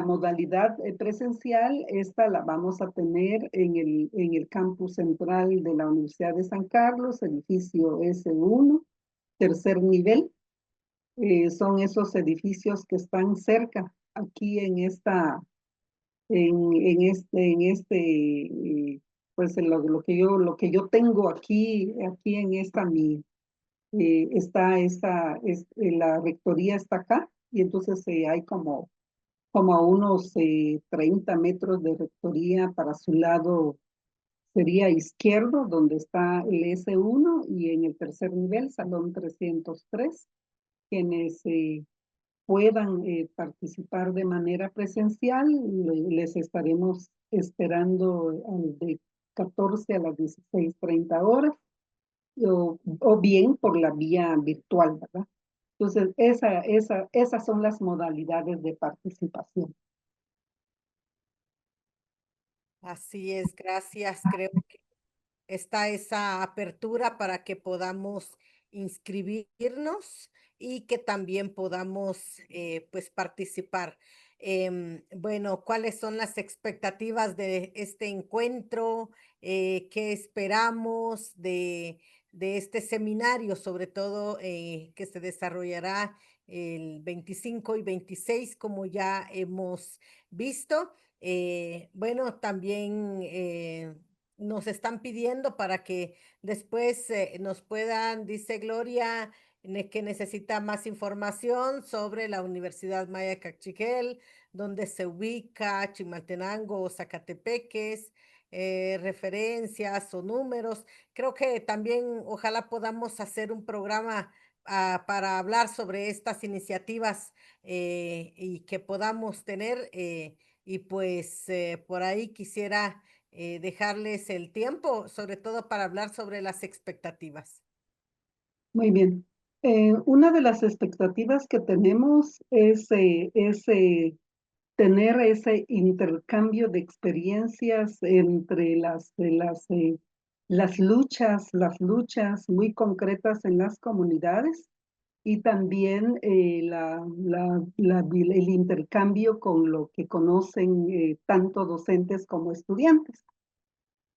modalidad presencial, esta la vamos a tener en el campus central de la Universidad de San Carlos, edificio S1, tercer nivel. Son esos edificios que están cerca, aquí pues en lo que yo tengo aquí en la rectoría está acá, y entonces hay como a unos 30 metros de rectoría. Para su lado sería izquierdo, donde está el S1, y en el tercer nivel, salón 303, quienes puedan participar de manera presencial, les estaremos esperando de 14 a las 16:30 horas, o bien por la vía virtual, ¿verdad? Entonces, esas son las modalidades de participación. Así es, gracias. Creo que está esa apertura para que podamos inscribirnos y que también podamos pues participar. Bueno, ¿cuáles son las expectativas de este encuentro? ¿Qué esperamos de este seminario, sobre todo que se desarrollará el 25 y 26, como ya hemos visto? Bueno, también nos están pidiendo para que después nos puedan, dice Gloria, que necesita más información sobre la Universidad Maya Cachiquel, donde se ubica Chimaltenango o Zacatepeques, referencias o números. Creo que también ojalá podamos hacer un programa para hablar sobre estas iniciativas y que podamos tener. Y pues por ahí quisiera dejarles el tiempo, sobre todo para hablar sobre las expectativas. Muy bien. Una de las expectativas que tenemos es tener ese intercambio de experiencias entre las luchas muy concretas en las comunidades, y también el intercambio con lo que conocen tanto docentes como estudiantes.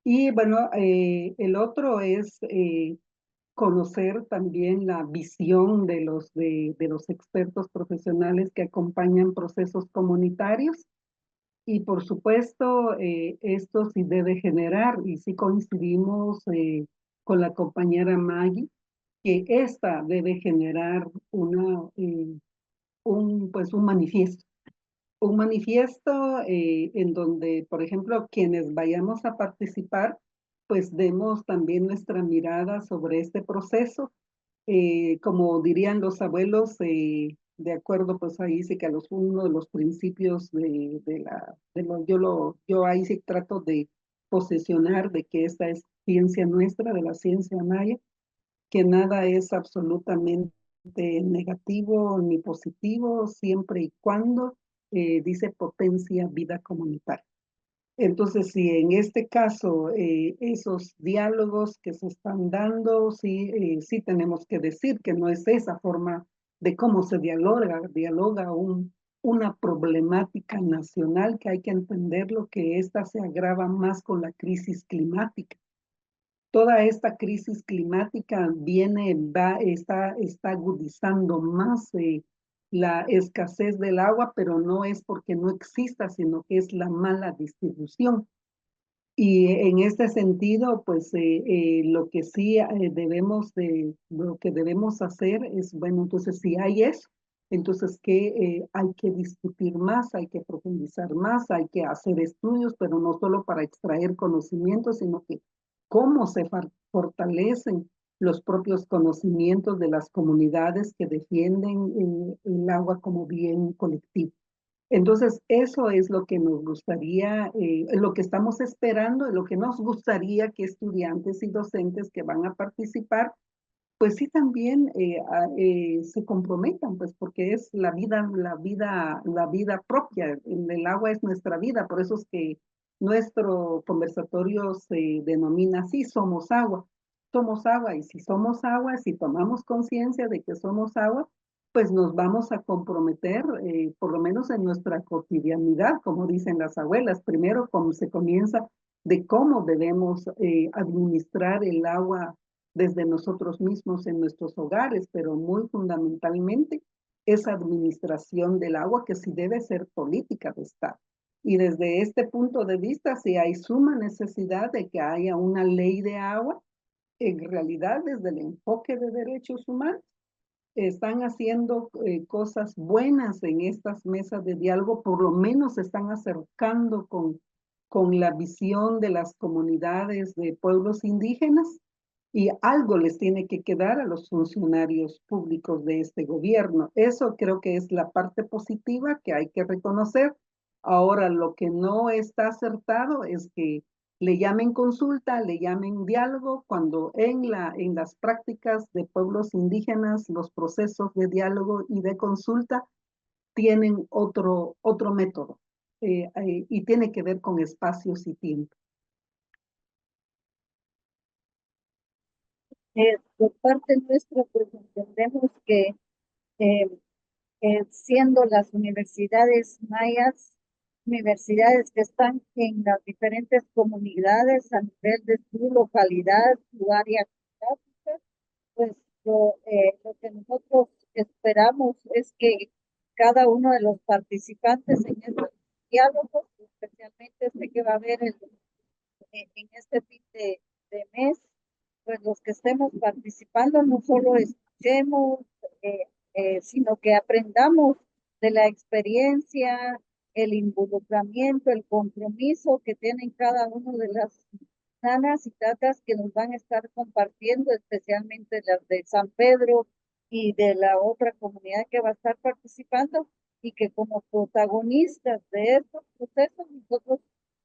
Y bueno, el otro es conocer también la visión de los expertos profesionales que acompañan procesos comunitarios. Y por supuesto, esto sí debe generar, y sí coincidimos con la compañera Maggie, que esta debe generar pues un manifiesto. Un manifiesto en donde, por ejemplo, quienes vayamos a participar, pues demos también nuestra mirada sobre este proceso. Como dirían los abuelos, de acuerdo, pues ahí sí que uno de los principios yo ahí sí trato de posesionar de que esta es ciencia nuestra, de la ciencia maya, que nada es absolutamente negativo ni positivo, siempre y cuando dice potencia vida comunitaria. Entonces, si en este caso esos diálogos que se están dando, sí tenemos que decir que no es esa forma de cómo se dialoga una problemática nacional que hay que entenderlo, que esta se agrava más con la crisis climática. Toda esta crisis climática está agudizando más la escasez del agua, pero no es porque no exista, sino que es la mala distribución. Y en este sentido, pues lo que sí lo que debemos hacer es, bueno, entonces si hay eso, entonces que hay que discutir más, hay que profundizar más, hay que hacer estudios, pero no solo para extraer conocimientos, sino que cómo se fortalecen los propios conocimientos de las comunidades que defienden el agua como bien colectivo. Entonces, eso es lo que nos gustaría, lo que estamos esperando, lo que nos gustaría que estudiantes y docentes que van a participar, pues sí también se comprometan, pues porque es la vida propia. El agua es nuestra vida, por eso es que nuestro conversatorio se denomina así, somos agua. Somos agua, y si somos agua, si tomamos conciencia de que somos agua, pues nos vamos a comprometer, por lo menos en nuestra cotidianidad, como dicen las abuelas, primero como se comienza de cómo debemos administrar el agua desde nosotros mismos en nuestros hogares, pero muy fundamentalmente esa administración del agua que sí debe ser política de Estado. Y desde este punto de vista, si hay suma necesidad de que haya una ley de agua, en realidad desde el enfoque de derechos humanos, están haciendo cosas buenas en estas mesas de diálogo, por lo menos se están acercando con la visión de las comunidades de pueblos indígenas, y algo les tiene que quedar a los funcionarios públicos de este gobierno. Eso creo que es la parte positiva que hay que reconocer. Ahora, lo que no está acertado es que le llamen consulta, le llamen diálogo, cuando en las prácticas de pueblos indígenas los procesos de diálogo y de consulta tienen otro método y tiene que ver con espacios y tiempo. Por parte nuestra, pues entendemos que eh, siendo las universidades mayas, universidades que están en las diferentes comunidades a nivel de su localidad, su área geográfica, pues lo que nosotros esperamos es que cada uno de los participantes en estos diálogos, especialmente este que va a haber en este fin de mes, pues los que estemos participando no solo escuchemos, sino que aprendamos de la experiencia, el involucramiento, el compromiso que tienen cada uno de las nanas y tatas que nos van a estar compartiendo, especialmente las de San Pedro y de la otra comunidad que va a estar participando, y que como protagonistas de estos procesos nosotros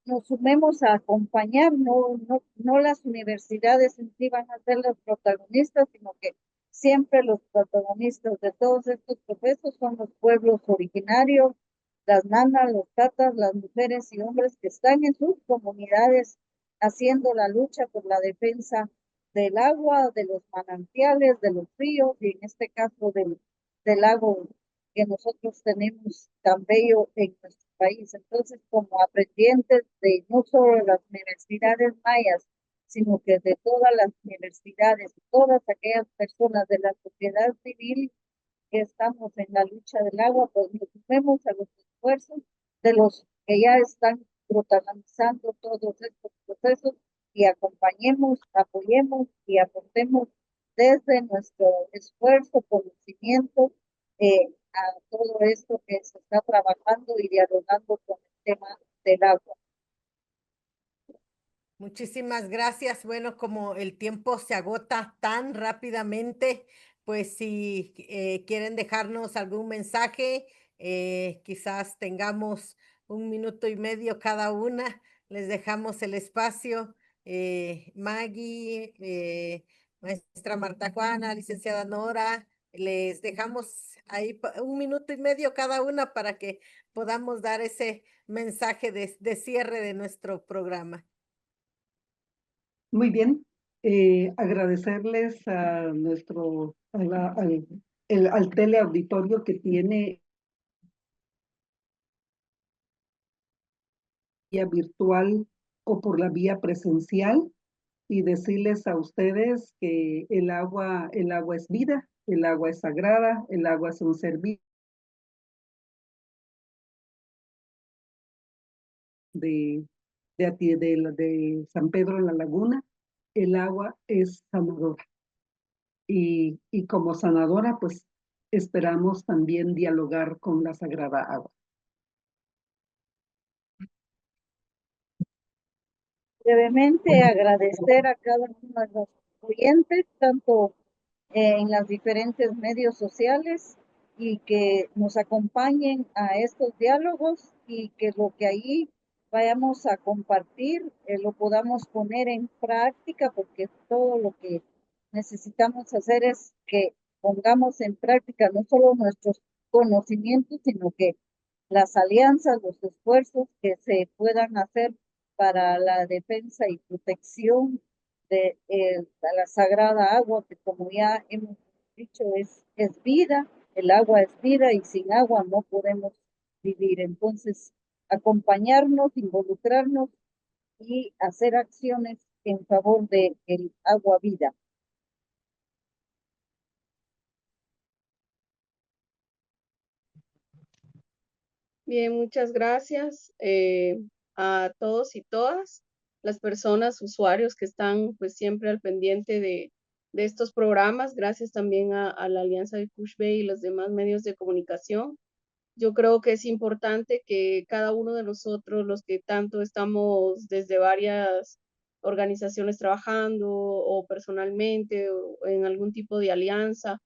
nos sumemos a acompañar, no las universidades en sí van a ser los protagonistas, sino que siempre los protagonistas de todos estos procesos son los pueblos originarios, las nanas, los tatas, las mujeres y hombres que están en sus comunidades haciendo la lucha por la defensa del agua, de los manantiales, de los ríos, y en este caso del lago que nosotros tenemos tan bello en nuestro país. Entonces, como aprendientes de no solo de las universidades mayas, sino que de todas las universidades, todas aquellas personas de la sociedad civil que estamos en la lucha del agua, pues nos sumemos a los esfuerzos de los que ya están protagonizando todos estos procesos, y acompañemos, apoyemos y aportemos desde nuestro esfuerzo, conocimiento, a todo esto que se está trabajando y dialogando con el tema del agua. Muchísimas gracias. Bueno, como el tiempo se agota tan rápidamente, pues si quieren dejarnos algún mensaje, quizás tengamos 1 minuto y medio cada una. Les dejamos el espacio. Maggie, maestra Marta Juana, licenciada Nora, Les dejamos ahí un minuto y medio cada una para que podamos dar ese mensaje de cierre de nuestro programa. Muy bien, agradecerles a al teleauditorio que tiene vía virtual o por la vía presencial, y decirles a ustedes que el agua es vida, el agua es sagrada, el agua es un servicio de San Pedro en la Laguna. El agua es sanadora. Y como sanadora, pues esperamos también dialogar con la sagrada agua. Brevemente agradecer a cada uno de los oyentes, tanto en las diferentes medios sociales, y que nos acompañen a estos diálogos y que lo que ahí vayamos a compartir lo podamos poner en práctica, porque todo lo que necesitamos hacer es que pongamos en práctica no solo nuestros conocimientos, sino que las alianzas, los esfuerzos que se puedan hacer para la defensa y protección de la sagrada agua, que como ya hemos dicho es vida, el agua es vida y sin agua no podemos vivir. Entonces, acompañarnos, involucrarnos y hacer acciones en favor de el agua vida. Bien, muchas gracias a todos y todas las personas, usuarios que están pues siempre al pendiente de estos programas. Gracias también a la Alianza de Cushbe y los demás medios de comunicación. Yo creo que es importante que cada uno de nosotros, los que tanto estamos desde varias organizaciones trabajando o personalmente o en algún tipo de alianza,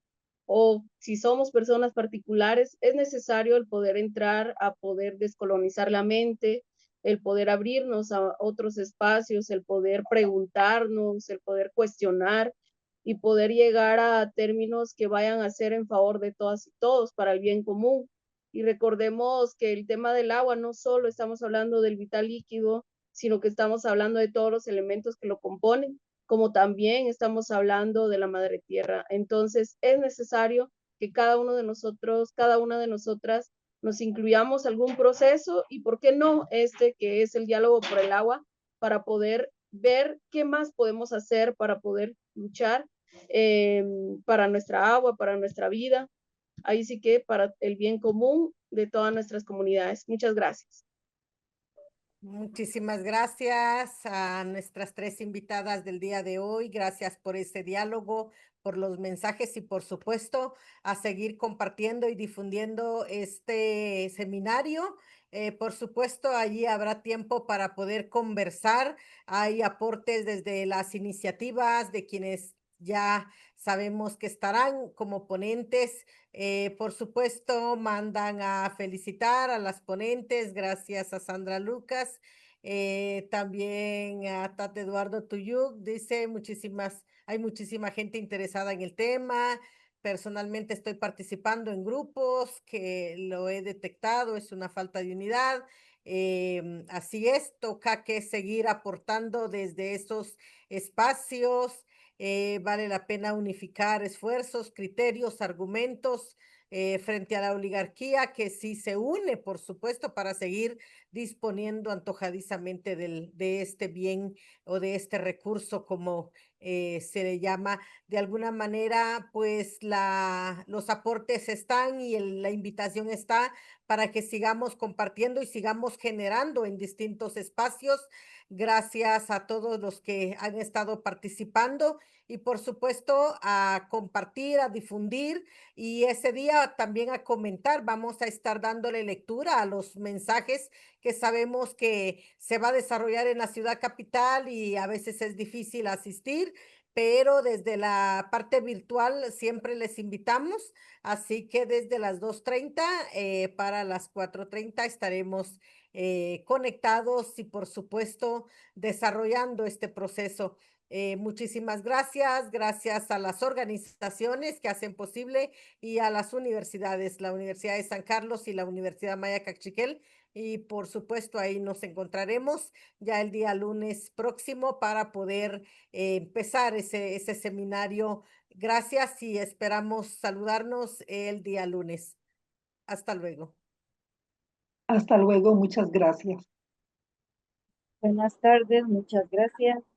o si somos personas particulares, es necesario el poder entrar a poder descolonizar la mente, el poder abrirnos a otros espacios, el poder preguntarnos, el poder cuestionar y poder llegar a términos que vayan a ser en favor de todas y todos para el bien común. Y recordemos que el tema del agua no solo estamos hablando del vital líquido, sino que estamos hablando de todos los elementos que lo componen, como también estamos hablando de la madre tierra. Entonces es necesario que cada uno de nosotros, cada una de nosotras nos incluyamos algún proceso, y por qué no este que es el diálogo por el agua, para poder ver qué más podemos hacer para poder luchar para nuestra agua, para nuestra vida, ahí sí que para el bien común de todas nuestras comunidades. Muchas gracias. Muchísimas gracias a nuestras tres invitadas del día de hoy. Gracias por este diálogo, por los mensajes y por supuesto a seguir compartiendo y difundiendo este seminario. Por supuesto, allí habrá tiempo para poder conversar. Hay aportes desde las iniciativas de quienes ya sabemos que estarán como ponentes. Por supuesto, mandan a felicitar a las ponentes, gracias a Sandra Lucas, también a Tate Eduardo Tuyuk, dice hay muchísima gente interesada en el tema. Personalmente estoy participando en grupos que lo he detectado, es una falta de unidad. Así es, toca que seguir aportando desde esos espacios. Vale la pena unificar esfuerzos, criterios, argumentos frente a la oligarquía que sí se une, por supuesto, para seguir disponiendo antojadizamente de este bien o de este recurso, como se le llama. De alguna manera, pues los aportes están y la invitación está para que sigamos compartiendo y sigamos generando en distintos espacios. Gracias a todos los que han estado participando y por supuesto a compartir, a difundir y ese día también a comentar. Vamos a estar dándole lectura a los mensajes que sabemos que se va a desarrollar en la ciudad capital y a veces es difícil asistir, pero desde la parte virtual siempre les invitamos, así que desde las 2:30 para las 4:30 estaremos conectados y por supuesto desarrollando este proceso. Muchísimas gracias, gracias a las organizaciones que hacen posible y a las universidades, la Universidad de San Carlos y la Universidad Maya Cachiquel. Y por supuesto ahí nos encontraremos ya el día lunes próximo para poder empezar ese seminario. Gracias y esperamos saludarnos el día lunes. Hasta luego. Hasta luego, muchas gracias. Buenas tardes, muchas gracias.